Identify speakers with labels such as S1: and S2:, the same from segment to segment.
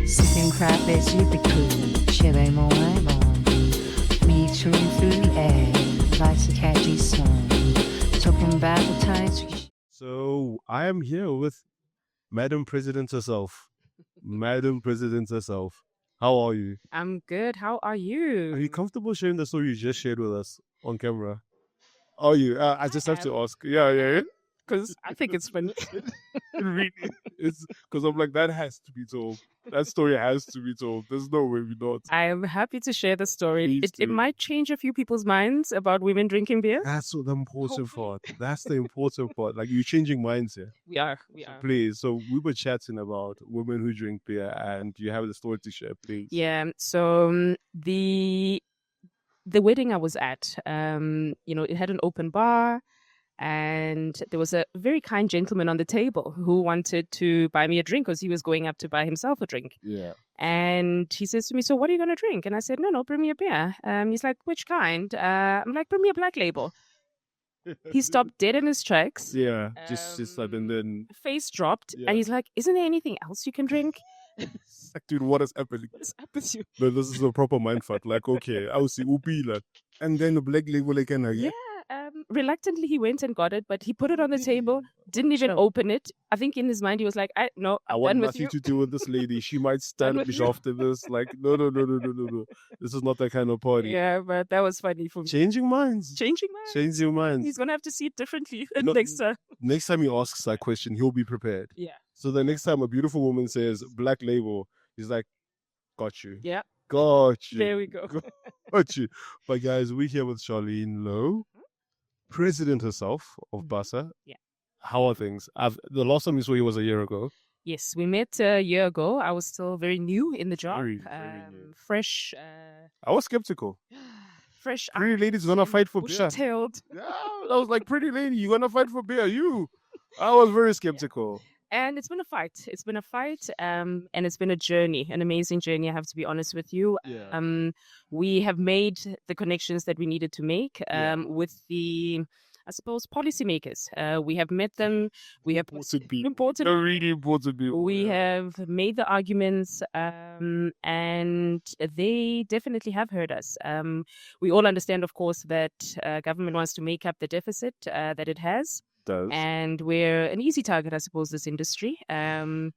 S1: Sipping crap is super cool. Chile mon lemon. Reaching through the air. Life's a catchy song. Talking about the times.
S2: So I am here with Madam President herself. Madam President herself. How are you?
S3: I'm good. How are you?
S2: Are you comfortable sharing the story you just shared with us on camera? Are you? I just have to ask. Yeah.
S3: Because I think it's funny.
S2: Really, it's because I'm like, that has to be told. That story has to be told. There's no way we not.
S3: I am happy to share the story.
S2: Please
S3: It
S2: do.
S3: might change a few people's minds about women drinking beer.
S2: That's the important part. That's the important part. Like, you're changing minds here.
S3: We are.
S2: Please. So we were chatting about women who drink beer, and you have the story to share, please.
S3: Yeah. So the wedding I was at, it had an open bar. And there was a very kind gentleman on the table who wanted to buy me a drink because he was going up to buy himself a drink.
S2: Yeah.
S3: And he says to me, "So what are you going to drink?" And I said, No, bring me a beer. He's like, "Which kind?" I'm like, "Bring me a Black Label." He stopped dead in his tracks.
S2: Yeah. Just like, and then,
S3: Face dropped.
S2: Yeah.
S3: And he's like, "Isn't there anything else you can drink?"
S2: like, dude, what is happening?
S3: What is up with you?
S2: No, this is a proper mindfuck. Like, okay, I will see Upila. And then the Black Label again.
S3: Yeah. Reluctantly, he went and got it, but he put it on the table, didn't even open it. I think in his mind, he was like,
S2: I
S3: I'm
S2: want
S3: done with
S2: nothing
S3: you.
S2: to do with this lady. She might stand
S3: with
S2: me
S3: you.
S2: after this. Like, no. This is not that kind of party.
S3: Yeah, but that was funny for me.
S2: Changing minds.
S3: Changing minds.
S2: Changing minds.
S3: He's going to have to see it differently
S2: No,
S3: next time.
S2: Next time he asks that question, he'll be prepared.
S3: Yeah.
S2: So the next time a beautiful woman says Black Label, he's like, got you.
S3: Yeah.
S2: Got you.
S3: There we go.
S2: Got you. But guys, we're here with Charlene Louw, president herself of BASA.
S3: Yeah.
S2: How are things? The last time we saw you was a year ago.
S3: Yes, we met a year ago. I was still very new in the job.
S2: Very new.
S3: Fresh.
S2: I was skeptical.
S3: Fresh.
S2: Pretty ladies gonna fight for beer.
S3: Bush-tailed.
S2: Yeah, I was like, pretty lady, you gonna fight for beer? You. I was very skeptical.
S3: And it's been a fight. It's been a fight, and it's been a journey, an amazing journey, I have to be honest with you.
S2: Yeah.
S3: We have made the connections that we needed to make with the, I suppose, policymakers. We have met them. We have
S2: Important people.
S3: important.
S2: They're really important people.
S3: We have made the arguments, and they definitely have heard us. We all understand, of course, that government wants to make up the deficit that it has.
S2: Does.
S3: And we're an easy target, I suppose, this industry. And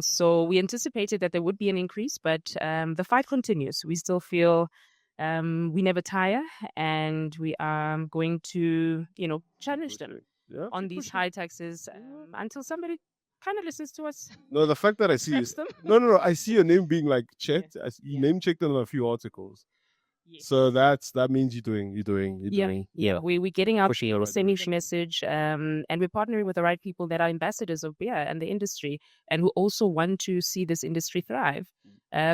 S3: so we anticipated that there would be an increase, but the fight continues. We still feel we never tire, and we are going to, challenge them on these high taxes until somebody kind of listens to us.
S2: No, the fact that I see
S3: Scraps them.
S2: No, I see your name being like checked. You name checked on a few articles.
S3: Yes.
S2: So that means you're doing.
S3: Yeah. We're getting out,
S2: Pushing your
S3: sending message, and we're partnering with the right people that are ambassadors of beer and the industry, and who also want to see this industry thrive.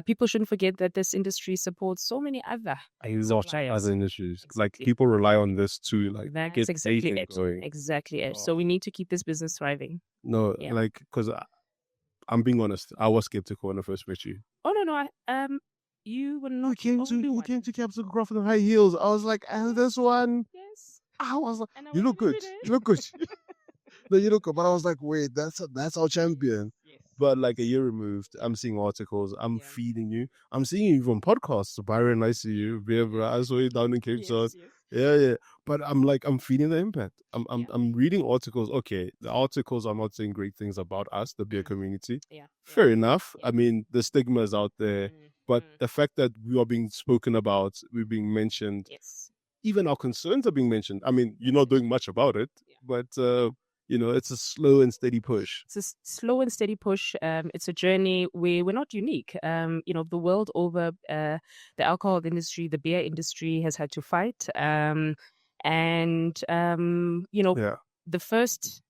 S3: People shouldn't forget that this industry supports so many other
S2: other industries. Like,
S3: Exactly.
S2: people rely on this too. Like,
S3: That's
S2: get
S3: exactly
S2: anything
S3: it.
S2: going.
S3: Exactly it.
S2: Oh.
S3: So we need to keep this business thriving.
S2: No,
S3: Yeah.
S2: like, because I'm being honest, I was skeptical when I first met you.
S3: Oh no, you were not.
S2: We came
S3: the only
S2: to
S3: one.
S2: Capsule Crawford in high heels. I was like, and this one,
S3: Yes.
S2: I was like,
S3: And I
S2: you
S3: was
S2: look good.
S3: every day.
S2: You look good. No, you look good. But I was like, wait, that's our champion.
S3: Yes.
S2: But like a year removed, I'm seeing articles. I'm
S3: Yeah.
S2: feeding you. I'm seeing you even on podcasts. So Byron, I see you. I saw you down in Cape Town.
S3: Yes.
S2: Yeah. But I'm feeling the impact. I'm reading articles. Okay, the articles are not saying great things about us, the beer community.
S3: Yeah.
S2: Fair enough.
S3: Yeah.
S2: I mean, the stigma is out there. But the fact that we are being spoken about, we're being mentioned,
S3: Yes.
S2: even our concerns are being mentioned. I mean, you're not doing much about it,
S3: Yeah.
S2: but it's a slow and steady push.
S3: It's a slow and steady push. It's a journey where we're not unique. The world over, the alcohol industry, the beer industry has had to fight.
S2: Yeah.
S3: The first,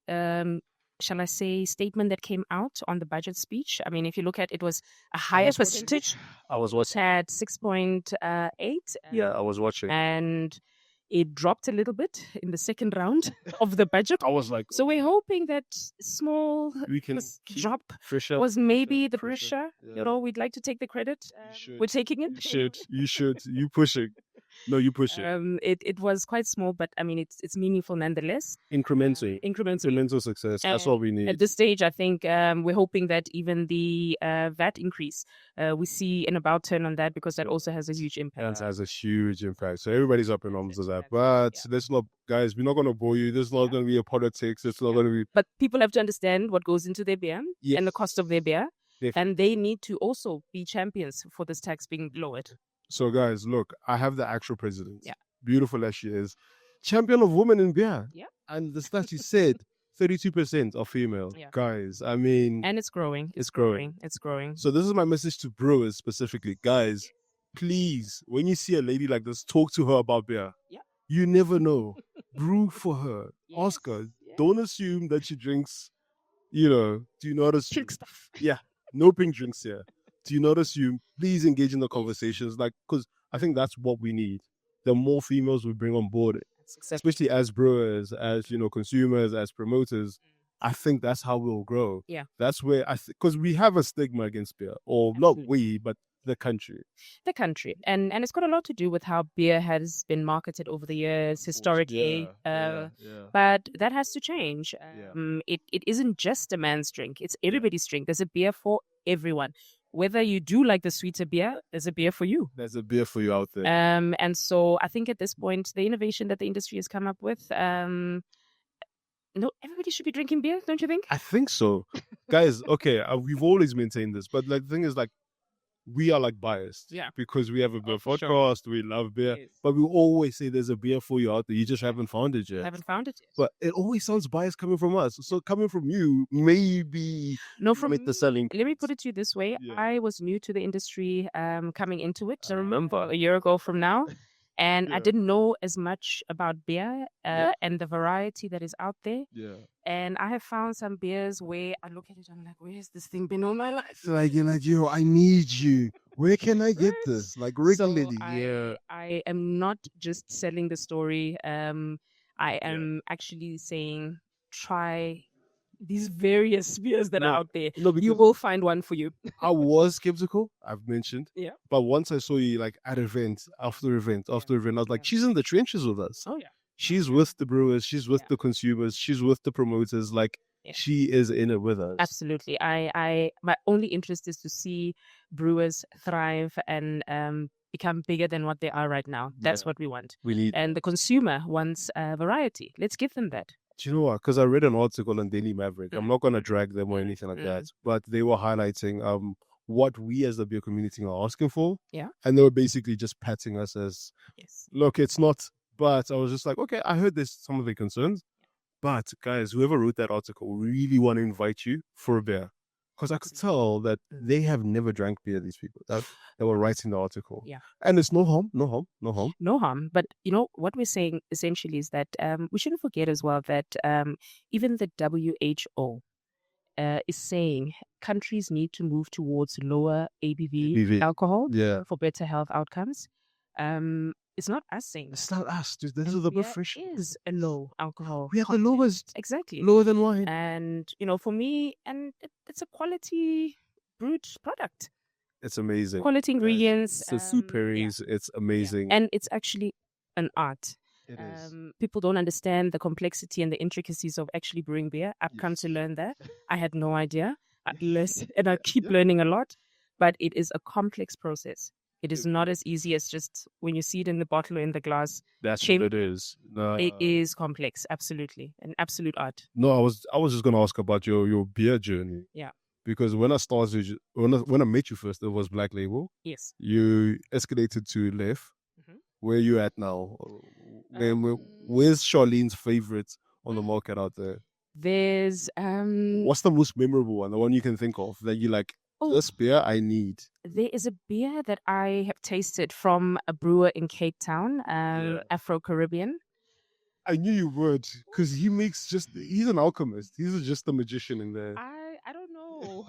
S3: shall I say, statement that came out on the budget speech. I mean, if you look at it, was a higher percentage.
S2: I was watching.
S3: Had 6.8.
S2: Yeah, I was watching.
S3: And it dropped a little bit in the second round of the budget.
S2: I was like,
S3: So we're hoping that small
S2: we can keep
S3: drop
S2: Frisher.
S3: was maybe the
S2: Pressure.
S3: pressure. We'd like to take the credit.
S2: You should.
S3: We're taking it.
S2: You should. You pushing. No, you push it.
S3: It was quite small, but I mean, it's meaningful nonetheless.
S2: Incrementally. Incremental success. That's what we need.
S3: At this stage, I think we're hoping that even the VAT increase, we see an about turn on that, because that also has a huge impact.
S2: That has a huge impact. So everybody's up in arms of that. But let's not, guys, we're not going to bore you. This is not going to be a politics. It's not going to be.
S3: But people have to understand what goes into their beer and the cost of their beer. And they need to also be champions for this tax being lowered.
S2: So, guys, look, I have the actual president. Yeah. Beautiful as she is. Champion of women in beer. Yeah. And the stats you said, 32% are female. Yeah. Guys, I mean.
S3: And it's growing. It's growing.
S2: So this is my message to brewers specifically. Guys, please, when you see a lady like this, talk to her about beer. Yeah. You never know. Brew for her. Ask her. Yeah. Don't assume that she drinks, do you not assume?
S3: Drink stuff.
S2: Yeah. No pink drinks here. Do you not assume? Please engage in the conversations, because I think that's what we need. The more females we bring on board, especially as brewers, as consumers, as promoters, I think that's how we'll grow. Yeah, that's where because we have a stigma against beer, or not we, but the country.
S3: And it's got a lot to do with how beer has been marketed over the years historically. But that has to change. It isn't just a man's drink, it's everybody's drink. There's a beer for everyone. Whether you do like the sweeter beer, there's a beer for you.
S2: There's a beer for you out there.
S3: And so I think at this point, the innovation that the industry has come up with, everybody should be drinking beer, don't you think?
S2: I think so. Guys, okay, we've always maintained this, but the thing is, we are biased. Yeah. Because we have a beer podcast, we love beer. Yes. But we always say there's a beer for you out there. You just haven't found it yet. But it always sounds biased coming from us. So coming from you, maybe the selling.
S3: Let me put it to you this way. Yeah. I was new to the industry coming into it. I remember a year ago from now. And I didn't know as much about beer and the variety that is out there. Yeah. And I have found some beers where I look at it, I'm like, where has this thing been all my life?
S2: You're like, yo, I need you. Where can I get this? Regularly.
S3: So I am not just selling the story. I am actually saying, try these various beers that are out there. You will find one for you.
S2: I was skeptical, I've mentioned. Yeah. But once I saw you at event after event, I was like, she's in the trenches with us. Oh, yeah. She's with the brewers. She's with the consumers. She's with the promoters. She is in it with us.
S3: Absolutely. My only interest is to see brewers thrive and become bigger than what they are right now. That's what we want. We need. And the consumer wants variety. Let's give them that.
S2: Do you know what? Because I read an article on Daily Maverick. I'm not going to drag them or anything like that. But they were highlighting what we as the beer community are asking for. Yeah. And they were basically just patting us as, look, it's not. But I was just like, okay, I heard there's some of the concerns. But guys, whoever wrote that article really want to invite you for a beer. Because I could tell that they have never drank beer, these people that were writing the article. Yeah. And it's no harm.
S3: No harm. But, what we're saying essentially is that we shouldn't forget as well that even the WHO is saying countries need to move towards lower ABV alcohol for better health outcomes. It's not us saying
S2: it's not us, dude. This is the refresh.
S3: It is a low alcohol.
S2: We are the lowest.
S3: Exactly.
S2: Lower than wine.
S3: And, for me, it's a quality brewed product.
S2: It's amazing.
S3: Quality ingredients.
S2: The soup pairings, it's amazing.
S3: Yeah. And it's actually an art.
S2: It is.
S3: People don't understand the complexity and the intricacies of actually brewing beer. I've come to learn that. I had no idea. And I keep learning a lot. But it is a complex process. It is not as easy as just when you see it in the bottle or in the glass.
S2: That's what it is. No,
S3: it is complex, absolutely. An absolute art.
S2: No, I was just going to ask about your beer journey. Yeah. Because when I started, when I met you first, it was Black Label. Yes. You escalated to Lef. Mm-hmm. Where are you at now? Where's Charlene's favorite on the market out there?
S3: There's...
S2: What's the most memorable one? The one you can think of that you like? This beer I need.
S3: There is a beer that I have tasted from a brewer in Cape Town, Afro-Caribbean.
S2: I knew you would, because he's an alchemist. He's just a magician in there.
S3: I don't know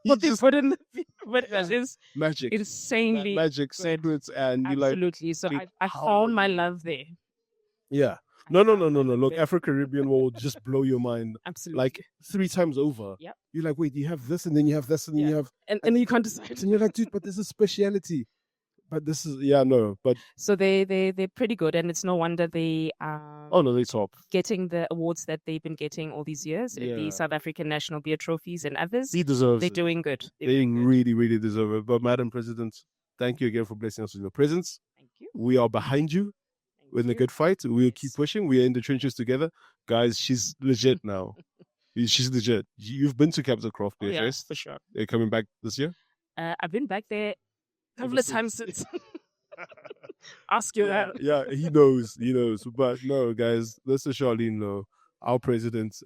S3: what they put in the beer, but it is
S2: magic.
S3: Insanely
S2: magic, secrets, and you like...
S3: Absolutely. So I found my love there.
S2: Yeah. No. Look, Afro-Caribbean will just blow your mind.
S3: Absolutely.
S2: 3 times over. Yep. You're like, wait, you have this, and then you have this, and then you have...
S3: And you can't decide.
S2: And you're like, dude, but there's a speciality. But this is no. But
S3: so they're pretty good, and it's no wonder they
S2: they top
S3: getting the awards that they've been getting all these years, the South African National Beer Trophies and others.
S2: He deserves.
S3: They're doing good.
S2: They really, really deserve it. But Madam President, thank you again for blessing us with your presence.
S3: Thank you.
S2: We are behind you. We're in a good fight. We'll keep pushing. We're in the trenches together, guys. She's legit now. She's legit. You've been to Capital Craft Beer Fest.
S3: For sure.
S2: They're coming back this year.
S3: I've been back there countless times since. Ask you that.
S2: Yeah, he knows. But no, guys, this is Charlene Louw, our president.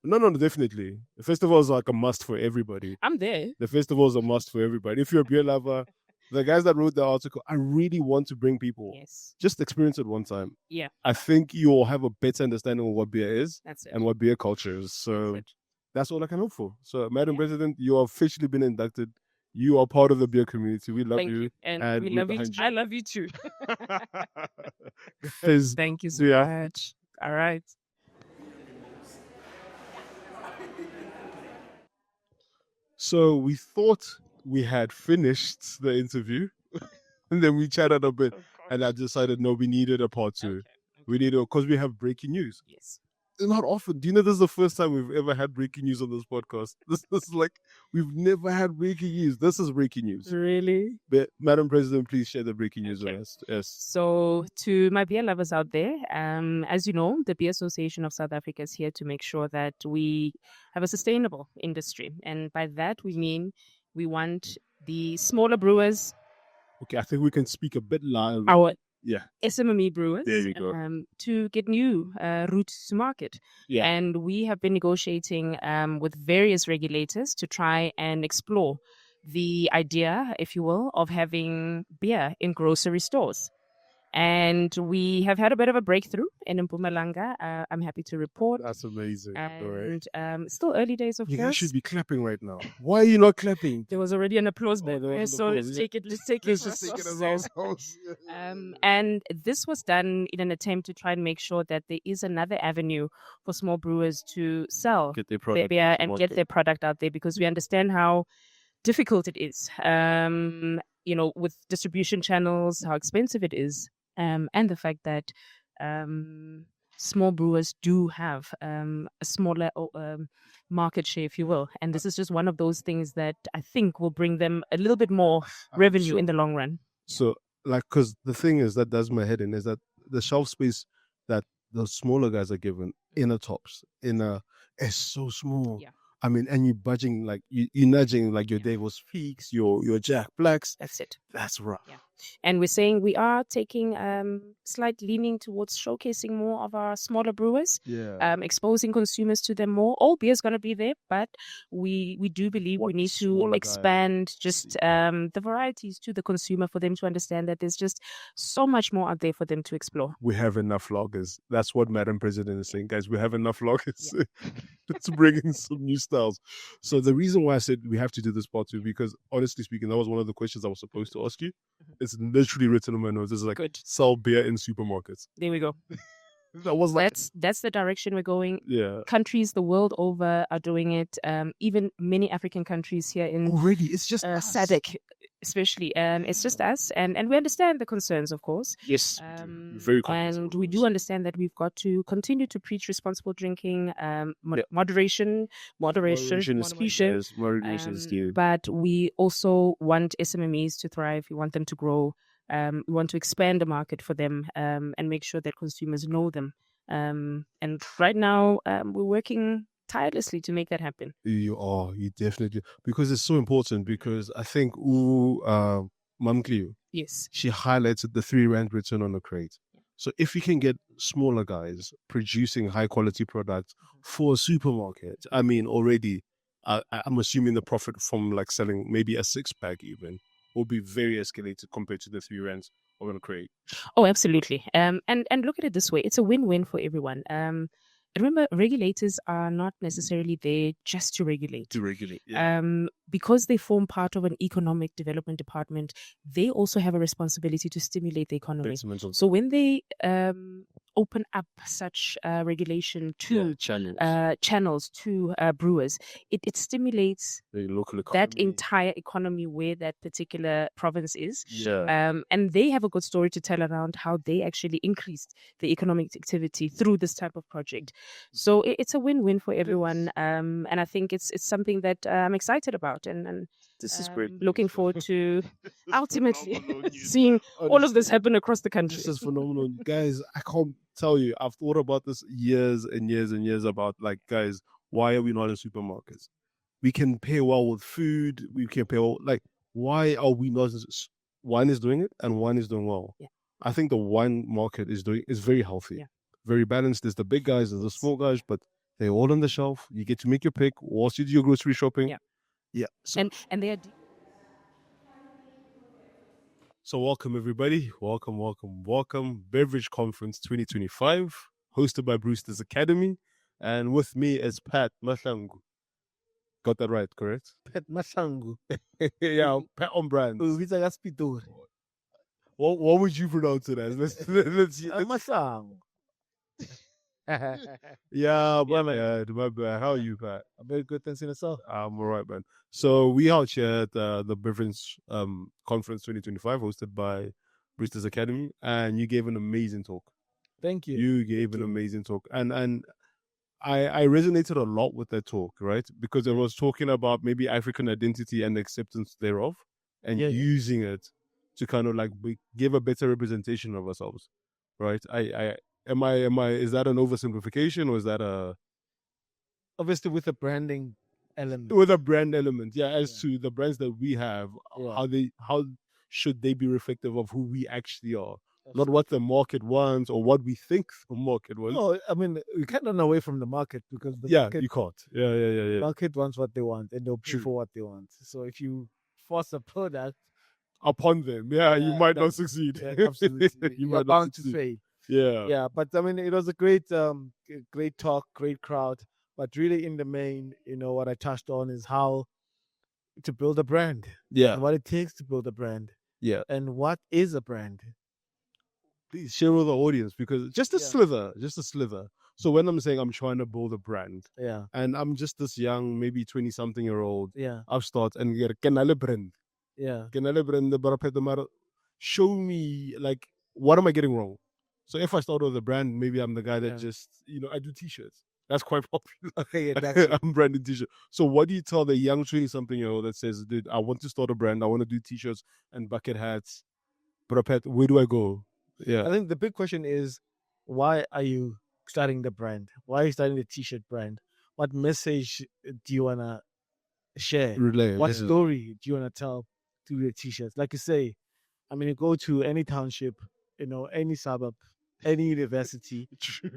S2: No, definitely. The festival is like a must for everybody.
S3: I'm there.
S2: The festival is a must for everybody. If you're a beer lover, the guys that wrote the article, I really want to bring people.
S3: Yes.
S2: Just experience it one time.
S3: Yeah.
S2: I think you'll have a better understanding of what beer is.
S3: That's it.
S2: And what beer culture is. So that's all I can hope for. So, Madam President, you have officially been inducted. You are part of the beer community. We love you.
S3: And we love you. I love you too. Thank you so much. All right.
S2: So we thought we had finished the interview, and then we chatted a bit, and I decided, no, we needed a part 2. Okay. We needed, because we have breaking news.
S3: Yes.
S2: It's not often. Do you know this is the first time we've ever had breaking news on this podcast? This is like, we've never had breaking news. This is breaking news.
S3: Really?
S2: But Madam President, please share the breaking news with us. Yes.
S3: So to my beer lovers out there, as you know, the Beer Association of South Africa is here to make sure that we have a sustainable industry. And by that, we mean we want the smaller brewers.
S2: Okay, I think we can speak a bit louder.
S3: Our SMME brewers,
S2: there you go.
S3: To get new routes to market. Yeah. And we have been negotiating with various regulators to try and explore the idea, if you will, of having beer in grocery stores. And we have had a bit of a breakthrough in Mpumalanga. I'm happy to report.
S2: That's amazing.
S3: And still early days, of course.
S2: You guys should be clapping right now. Why are you not clapping?
S3: There was already an applause, by the way. So let's take it. Let's take it as ourselves. And this was done in an attempt to try and make sure that there is another avenue for small brewers to sell their beer and get their product out there, because we understand how difficult it is. With distribution channels, how expensive it is. And the fact that small brewers do have a smaller market share, if you will. And this is just one of those things that I think will bring them a little bit more revenue in the long run.
S2: So, because the thing is that does my head in is that the shelf space that the smaller guys are given in a tops, is so small. Yeah. I mean, and you're budging, like, you're nudging, like, your Devil's Peaks, your Jack Blacks.
S3: That's it.
S2: That's rough.
S3: Yeah. And we're saying we are taking slight leaning towards showcasing more of our smaller brewers, exposing consumers to them more. All beer is going to be there, but we do believe we need to expand the varieties to the consumer for them to understand that there's just so much more out there for them to explore.
S2: We have enough lagers. That's what Madam President is saying, guys. We have enough lagers to bring in some new styles. So the reason why I said we have to do this part 2, because honestly speaking, that was one of the questions I was supposed to ask you. It's literally written on my notes. It's like, sell beer in supermarkets.
S3: There we go.
S2: That was like,
S3: that's the direction we're going.
S2: Yeah.
S3: Countries the world over are doing it. Even many African countries here in
S2: already, it's just
S3: SADC, especially. It's just us, and we understand the concerns, of course.
S2: Yes, very.
S3: And we do understand that we've got to continue to preach responsible drinking, moderation is key. But we also want SMMEs to thrive. We want them to grow. We want to expand the market for them and make sure that consumers know them. And right now, we're working tirelessly to make that happen.
S2: You definitely, because it's so important, because I think Mahlangu,
S3: yes,
S2: she highlighted the R3 return on a crate. So if you can get smaller guys producing high quality products for a supermarket, I mean, already I'm assuming the profit from like selling maybe a 6-pack even will be very escalated compared to the R3 on a crate.
S3: Oh, absolutely. And look at it this way. It's a win-win for everyone. Remember, regulators are not necessarily there just to regulate. Because they form part of an economic development department, they also have a responsibility to stimulate the economy. So when they open up such regulation to channels to brewers, it stimulates
S2: the local
S3: that
S2: economy.
S3: entire economy where that particular province is. And they have a good story to tell around how they actually increased the economic activity through this type of project. So it's a win-win for everyone. And I think it's something that I'm excited about. And
S2: This is great.
S3: Looking forward to ultimately seeing all of this happen across the country.
S2: This is phenomenal. Guys, I can't tell you. I've thought about this years and years and years about, like, guys, why are we not in supermarkets? We can pay well with food. We can pay well. Like, why are we not? One is doing it and one is doing well.
S3: Yeah.
S2: I think the wine market is very healthy, very balanced. There's the big guys, there's the small guys, but they're all on the shelf. You get to make your pick whilst you do your grocery shopping. Yeah. So,
S3: and they are.
S2: So welcome everybody. Welcome. Beverage Conference 2025, hosted by Brewsters Academy, and with me is Pat Mahlangu. Got that right, correct?
S4: Pat Mahlangu.
S2: Yeah, Pat on brand. What would you pronounce it as? Let's
S4: Mahlangu.
S2: Yeah, my bad. How are you, Pat?
S4: I'm very good, thanks in yourself.
S2: I'm all right, man. So we out here at the Beverage Conference 2025, hosted by Brewsters Academy, and you gave an amazing talk.
S4: Thank you.
S2: You gave an amazing talk, and I resonated a lot with that talk, right? Because it was talking about maybe African identity and acceptance thereof, and using it to kind of like give a better representation of ourselves, right? Is that an oversimplification, or is that
S4: obviously with a branding element?
S2: With a brand element, as to the brands that we have, how should they be reflective of who we actually are? Not what the market wants or what we think the market wants.
S4: No, I mean, you can't run away from the market because
S2: you can't. Yeah.
S4: Market wants what they want and they'll pay for what they want. So if you force a product
S2: upon them, you might not succeed.
S4: Yeah, absolutely. You're bound to fail.
S2: Yeah.
S4: But I mean, it was a great talk, great crowd. But really, in the main, what I touched on is how to build a brand.
S2: Yeah.
S4: And what it takes to build a brand.
S2: Yeah.
S4: And what is a brand?
S2: Please share with the audience, because just a slither. So when I'm saying I'm trying to build a brand, and I'm just this young, maybe 20-something-year-old, I've started and get a brand. Show me, like, what am I getting wrong? So if I start with a brand, maybe I'm the guy that just, I do t-shirts. That's quite popular.
S4: Okay,
S2: I'm branding t-shirts. So what do you tell the young 20-something-year-old that says, dude, I want to start a brand, I want to do t-shirts and bucket hats, but where do I go? Yeah.
S4: I think the big question is, why are you starting the brand? Why are you starting the t-shirt brand? What message do you want to share?
S2: Relay.
S4: What story do you want to tell through the t-shirts? Like you say, I mean, you go to any township, any suburb, any university,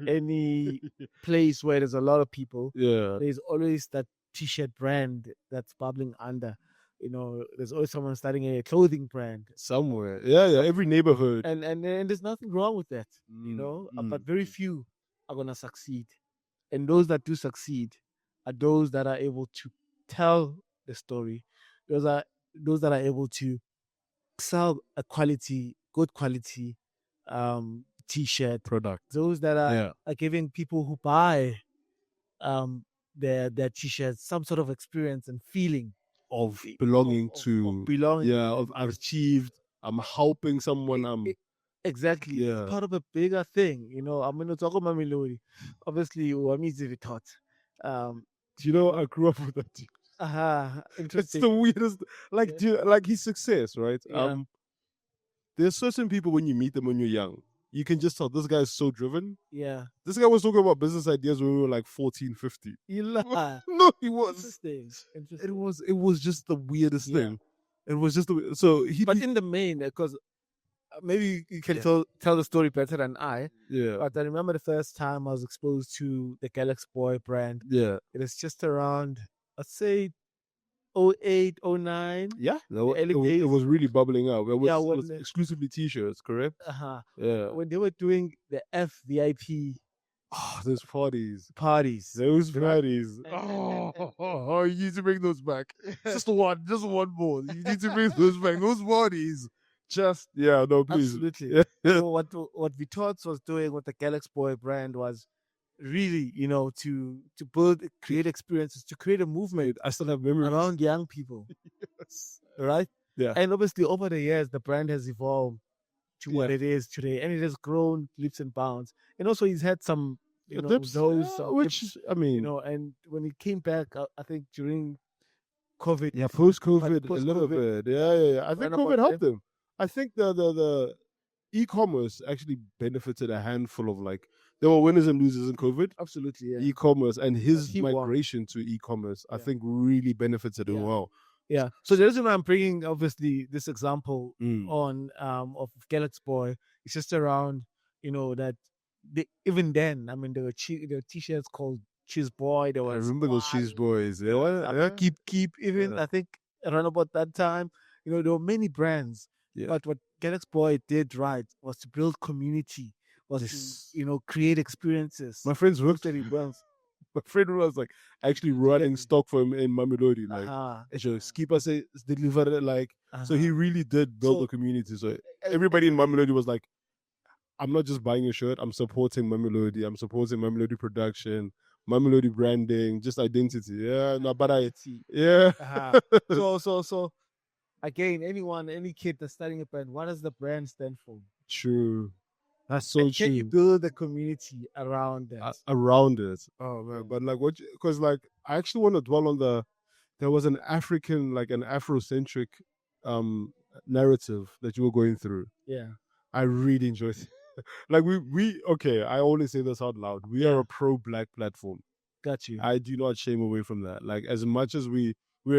S4: any place where there's a lot of people, there's always that t-shirt brand that's bubbling under. There's always someone starting a clothing brand
S2: somewhere. Yeah, every neighborhood.
S4: And there's nothing wrong with that, but very few are going to succeed. And those that do succeed are those that are able to tell the story. Those that are able to sell a good quality t-shirt
S2: product.
S4: Those that are giving people who buy their t-shirts some sort of experience and feeling
S2: of belonging to. I've achieved, I'm helping someone.
S4: Exactly. It's part of a bigger thing. I'm going to talk about Mamelodi. Obviously, we taught.
S2: I grew up with that.
S4: Interesting.
S2: It's the weirdest. Like his success, right? There's certain people when you meet them when you're young, you can just tell this guy is so driven.
S4: Yeah.
S2: This guy was talking about business ideas when we were like 14, 15. No, he was.
S4: Interesting.
S2: It was just the weirdest thing. It was just
S4: But in the main, because maybe you can tell the story better than I.
S2: Yeah.
S4: But I remember the first time I was exposed to the Galaxy Boy brand.
S2: Yeah.
S4: It is just around, let's say, 08, 09.
S2: Yeah. It was really bubbling up. It was exclusively t-shirts, correct? Yeah.
S4: When they were doing the FVIP.
S2: Oh, those parties.
S4: Those
S2: parties. Oh, you need to bring those back. Just one more. You need to bring those back. Those parties. Just no, please.
S4: Absolutely.
S2: Yeah.
S4: So what Vitots was doing with the Galaxy Boy brand was really, to create experiences, to create a movement
S2: I still have memories
S4: around young people,
S2: Yes.
S4: right?
S2: Yeah.
S4: And obviously, over the years, the brand has evolved to what it is today, and it has grown leaps and bounds. And also, he's had some,
S2: Dips,
S4: those
S2: which
S4: dips,
S2: I mean,
S4: and when he came back, I think during COVID,
S2: post-COVID, a little
S4: post-COVID,
S2: bit. Yeah. I think
S4: around
S2: COVID
S4: about
S2: helped him. I think the e-commerce actually benefited a handful of there were winners and losers in COVID.
S4: absolutely, yeah.
S2: E-commerce and his
S4: he won.
S2: migration to e-commerce, I
S4: Yeah.
S2: think, really benefited him well.
S4: Yeah. So the reason why I'm bringing obviously this example
S2: Mm.
S4: on of Galaxy Boy is just around, that even then, I mean, there were t-shirts called Cheese Boy. There
S2: I
S4: was
S2: remember those cheese boys. Yeah.
S4: keep even
S2: Yeah.
S4: I think around about that time, there were many brands.
S2: Yeah.
S4: But what Galaxy Boy did right was to build community, was
S2: Yes.
S4: to create experiences.
S2: My friends worked
S4: That he built.
S2: My friend was actually running stock for him in Mamelodi.
S4: Uh-huh.
S2: Skipper says deliver it so he really did build
S4: So-
S2: a community. So everybody in Mamelodi was like, I'm not just buying a shirt, I'm supporting Mamelodi, I'm supporting Mamelodi production, Mamelodi branding, just identity. Yeah, no, but yeah.
S4: Uh-huh. So again, any kid that's starting a brand, what does the brand stand for?
S2: True. That's so
S4: And can you
S2: true.
S4: build a community around that?
S2: Around it. Oh man, but because I actually want to dwell on there was an African, an Afrocentric narrative that you were going through.
S4: Yeah.
S2: I really enjoyed it. we okay, I only say this out loud. We are a pro-black platform.
S4: Got you.
S2: I do not shame away from that. As much as we're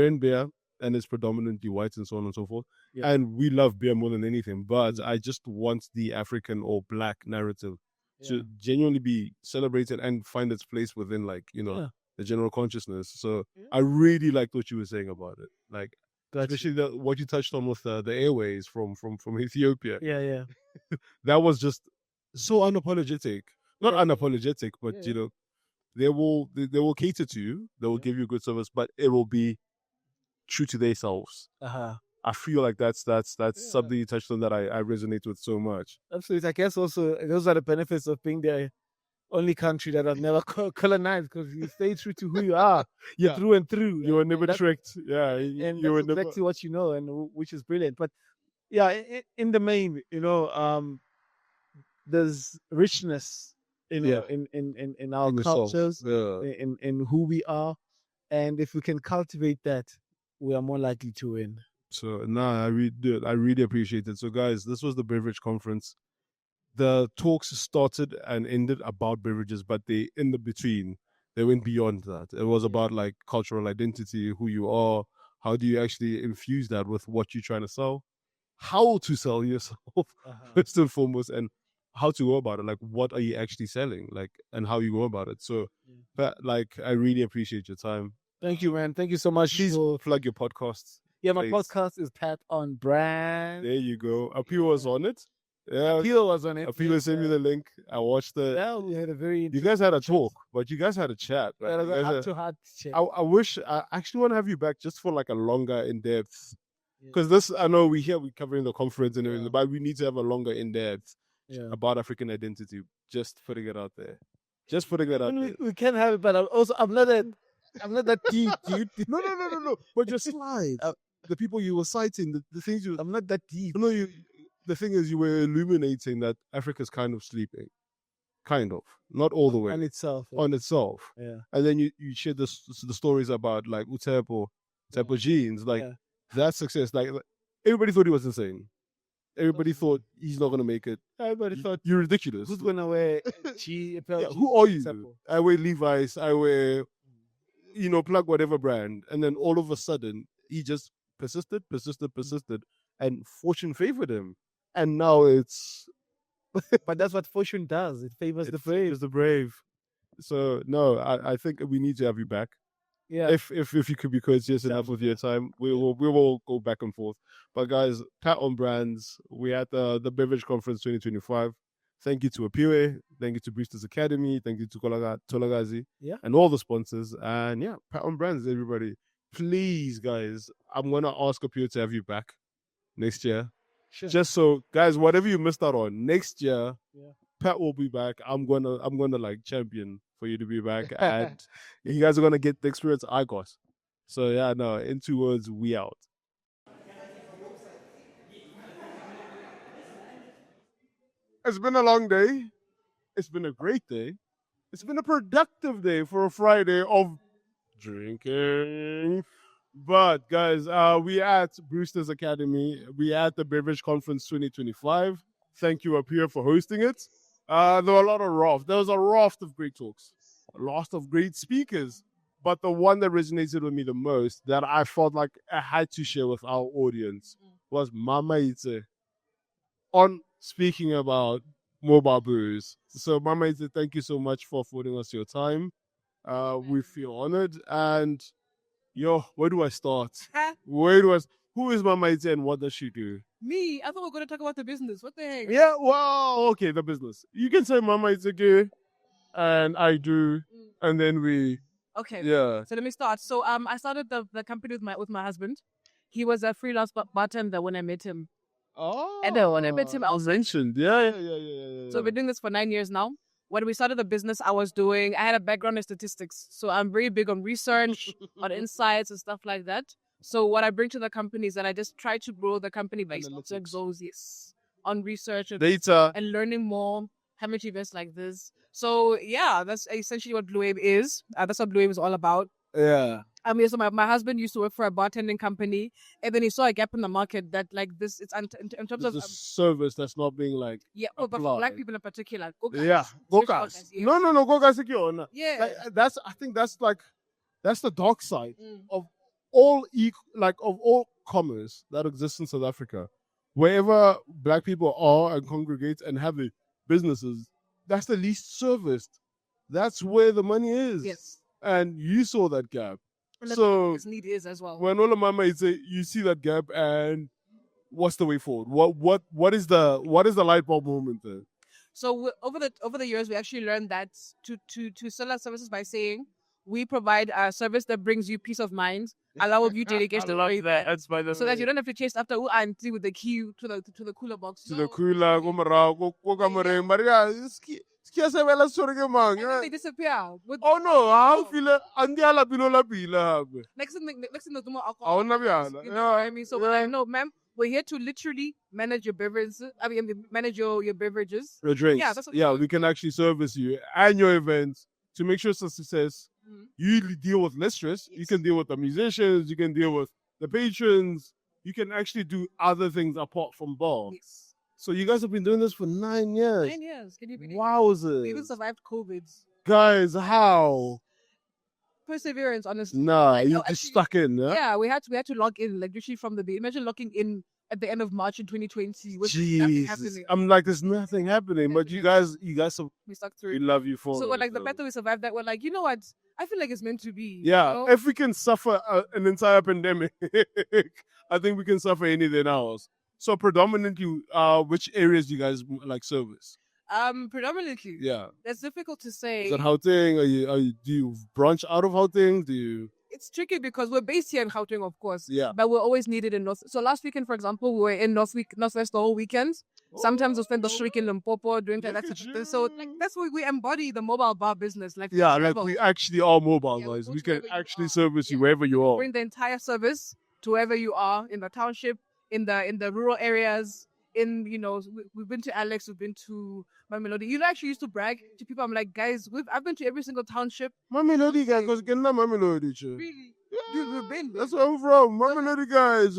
S2: in beer and it's predominantly white and so on and so forth, and we love beer more than anything, but I just want the African or black narrative to genuinely be celebrated and find its place within the general consciousness. So I really liked what you were saying about it. Especially what you touched on with the airways from Ethiopia.
S4: Yeah.
S2: That was just so unapologetic. Not unapologetic, but they will cater to you. They will give you good service, but it will be true to themselves.
S4: Uh-huh.
S2: I feel like that's something you touched on that I resonate with so much.
S4: Absolutely. I guess also those are the benefits of being the only country that have never colonized, because you stay true to who you are, through and through.
S2: You were never tricked. Yeah,
S4: and
S2: you were
S4: that's exactly what you know, and which is brilliant. But yeah, in the main, there's richness, in our cultures, in who we are, and if we can cultivate that, we are more likely to win.
S2: So I really appreciate it. So guys, this was the Beverage Conference. The talks started and ended about beverages, but in the between, they went beyond that. It was about cultural identity, who you are, how do you actually infuse that with what you're trying to sell, how to sell yourself, first and foremost, and how to go about it. What are you actually selling, and how you go about it. So, but I really appreciate your time.
S4: Thank you, man. Thank you so much.
S2: Please plug your podcasts.
S4: Yeah, my podcast is Pat on Brand.
S2: There you go. Appeal was on it. Yeah,
S4: Appeal was on it.
S2: Appeal sent me the link. I watched it.
S4: Yeah, we had a very.
S2: You guys had a talk, but you guys had a chat. Right?
S4: It was a heart chat.
S2: I wish I actually want to have you back just for a longer in depth. Because this, I know we're covering the conference and everything, but we need to have a longer in depth about African identity. Just putting it out there. Just putting it out there.
S4: We can have it, but I'm not that deep, dude.
S2: No. But your slides, the people you were citing, the things
S4: I'm not that deep.
S2: No, the thing is, you were illuminating that Africa's kind of sleeping. Kind of. Not all the way.
S4: On itself.
S2: Yeah. And then you shared the stories about Utepo jeans, that success. Everybody thought he was insane. Everybody thought he's not going to make it.
S4: Everybody thought,
S2: you're ridiculous.
S4: who's going to wear
S2: who are you? I wear Levi's, I wear, plug whatever brand. And then all of a sudden, he just persisted, and fortune favored him. And now it's...
S4: But that's what fortune does. It favors the brave.
S2: It's the brave. So, no, I think we need to have you back.
S4: Yeah.
S2: If you could be courteous enough with your time, we will go back and forth. But guys, Pat on Brands, we at the Beverage Conference 2025. Thank you to Apiwe, thank you to Brewsters Academy, thank you to Tolagazi, and all the sponsors. And Pat on Brands, everybody. Please, guys, I'm gonna ask Apiwe to have you back next year.
S4: Sure.
S2: Just so, guys, whatever you missed out on, next year, Pat will be back. I'm gonna like champion for you to be back, and you guys are gonna get the experience I got. So yeah, no. In 2 words, we out. It's been a long day. It's been a great day. It's been a productive day for a Friday of drinking. But guys, we at Brewsters Academy. We at the Beverage Conference 2025. Thank you up here for hosting it. There were a lot of raft. There was a raft of great talks, a raft of great speakers. But the one that resonated with me the most, that I felt like I had to share with our audience, was Mamaitse on speaking about mobile brews. So Mamaitse, thank you so much for affording us your time. We feel honored. And where do I start? Who is Mamaitse and what does she do?
S5: Me? I thought we were going to talk about the business. What the heck?
S2: Yeah, well, okay, the business. You can say Mamaitse and I do, and then we...
S5: Okay.
S2: Yeah.
S5: So let me start. So I started the company with my husband. He was a freelance bartender when I met him.
S2: Oh.
S5: And then when I met him, I was
S2: mentioned. Yeah.
S5: So we're doing this for 9 years now. When we started the business, I had a background in statistics. So I'm very big on research, on insights and stuff like that. So what I bring to the company is that I just try to grow the company based on research and
S2: data
S5: and learning more, having events like this. So yeah, that's essentially what Louw is. That's what Louw is all about.
S2: Yeah.
S5: So my husband used to work for a bartending company, and then he saw a gap in the market that like this. It's in terms of
S2: service that's not being like
S5: but for black people in particular.
S2: Gogas. No, Gogas.
S5: Yeah.
S2: I think that's the dark side of all commerce that exists in South Africa. Wherever black people are and congregate and have the businesses, that's the least serviced. That's where the money is.
S5: Yes.
S2: And you saw that gap.
S5: And
S2: so
S5: that's need is as well.
S2: When all of Mama say you see that gap, and what's the way forward? What is the light bulb moment there?
S5: So over the years, we actually learned that to sell our services by saying we provide a service that brings you peace of mind, allow you delegation.
S2: That's by the
S5: so that you don't have to chase after auntie with the key to the cooler box.
S2: The cooler, go marao, Maria. And
S5: then they disappear.
S2: Oh no, how feel it? Andiala pila pila.
S5: Next thing there's more alcohol. You know what I mean? So I know, ma'am, we're here to literally manage your beverages. Manage your beverages.
S2: Your drinks. Yeah, that's what we can actually service you and your events to make sure it's a success. You deal with less stress. Yes. You can deal with the musicians. You can deal with the patrons. You can actually do other things apart from bar.
S5: Yes.
S2: So you guys have been doing this for 9 years.
S5: 9 years. Can you believe?
S2: Wowzers.
S5: We even survived COVID.
S2: Guys, how?
S5: Perseverance, honestly.
S2: Nah, you just stuck in. Huh?
S5: Yeah, we had to log in, like literally from the day. Imagine logging in at the end of March in 2020 with nothing happening.
S2: I'm like, there's nothing happening, but you guys
S5: we stuck through.
S2: We love you for
S5: it. So like the fact that we survived that, we're like, you know what? I feel like it's meant to be.
S2: Yeah,
S5: you know?
S2: If we can suffer an entire pandemic, I think we can suffer anything else. So predominantly, which areas do you guys like service?
S5: Predominantly.
S2: Yeah.
S5: That's difficult to say.
S2: Is that Gauteng? Do you branch out of Gauteng?
S5: It's tricky because we're based here in Gauteng, of course.
S2: Yeah.
S5: But we're always needed in North. So last weekend, for example, we were in Northwest the whole weekend. Sometimes we spend the week in Limpopo doing that. So like that's why we embody the mobile bar business. Like
S2: we actually are mobile guys. We can actually service you wherever you are.
S5: Bring the entire service to wherever you are in the township, in the rural areas. We've been to Alex, we've been to Mamelodi. You actually used to brag to people. I'm like, guys, I've been to every single township.
S2: Mamelodi guys, because get Mamelodi.
S5: Really?
S2: Yeah,
S5: dude, we've been.
S2: That's where I'm from. Mamelodi guys.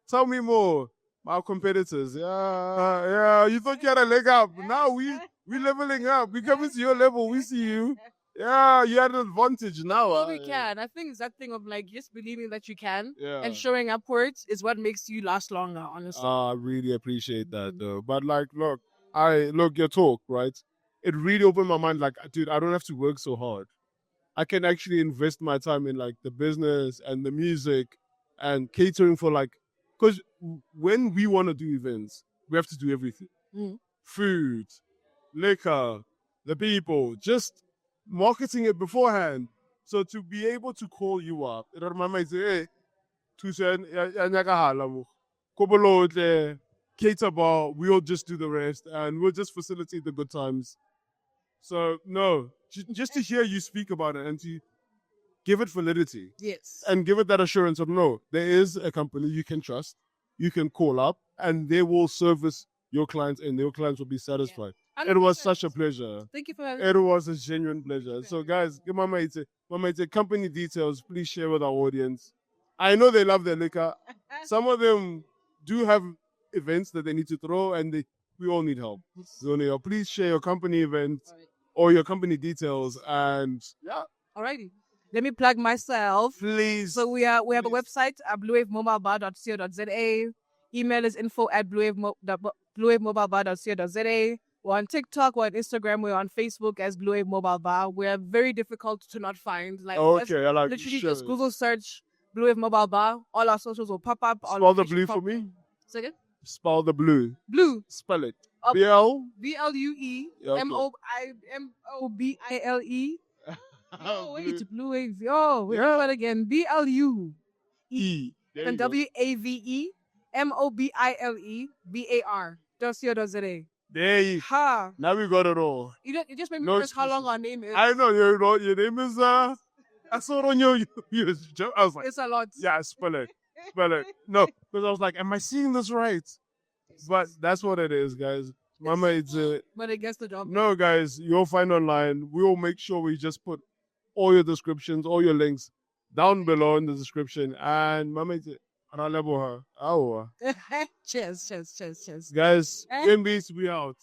S2: Tell me more. Our competitors. Yeah. You thought you had a leg up. Now we leveling up. We coming to your level. We see you. Yeah, you had an advantage now.
S5: We can. I think it's that thing of like just believing that you can and showing upwards is what makes you last longer, honestly.
S2: I really appreciate that though. But like, look your talk, right? It really opened my mind. Like, dude, I don't have to work so hard. I can actually invest my time in like the business and the music and catering for like, because when we want to do events, we have to do everything. Food, liquor, the people, just marketing it beforehand. So to be able to call you up, my mate say, hey, cater bar, we'll just do the rest, and we'll just facilitate the good times. So no, just to hear you speak about it and to give it validity.
S5: Yes.
S2: And give it that assurance of no, there is a company you can trust, you can call up, and they will service your clients, and your clients will be satisfied.
S5: Yeah.
S2: It was such a pleasure.
S5: Thank you for having
S2: It was a genuine pleasure. So guys, give Mamaitse company details, please share with our audience. I know they love their liquor. Some of them do have events that they need to throw, and we all need help. So please share your company event or your company details, and yeah.
S5: Alrighty. Let me plug myself.
S2: Please.
S5: So we have a website at bluewavemobilebar.co.za. Email is info@bluewavemobilebar.co.za. We're on TikTok, we're on Instagram, we're on Facebook as Blue Wave Mobile Bar. We're very difficult to not find. Like,
S2: okay, I like
S5: literally just Google search Blue Wave Mobile Bar. All our socials will pop up.
S2: Spell the blue for me.
S5: Second.
S2: Spell the blue.
S5: Blue.
S2: Spell it.
S5: BLUE
S2: okay.
S5: MOBILE. Oh, wait, Blue Wave. Oh, wait, that again. BLUE and WAVE MOBILEBAR.co.za.
S2: There you
S5: Ha.
S2: Now we got it all.
S5: You just made me realize how long our name is.
S2: I know your name is I saw it on your I was like,
S5: It's a lot.
S2: yeah, spell it. Spell it. No, because I was like, am I seeing this right? But that's what it is, guys. Mamaitse.
S5: But it gets the job.
S2: No, guys, you'll find online. We will make sure we just put all your descriptions, all your links down below in the description. And Mamaitse, cheers.
S5: Cheers.
S2: Guys, MBs, we out.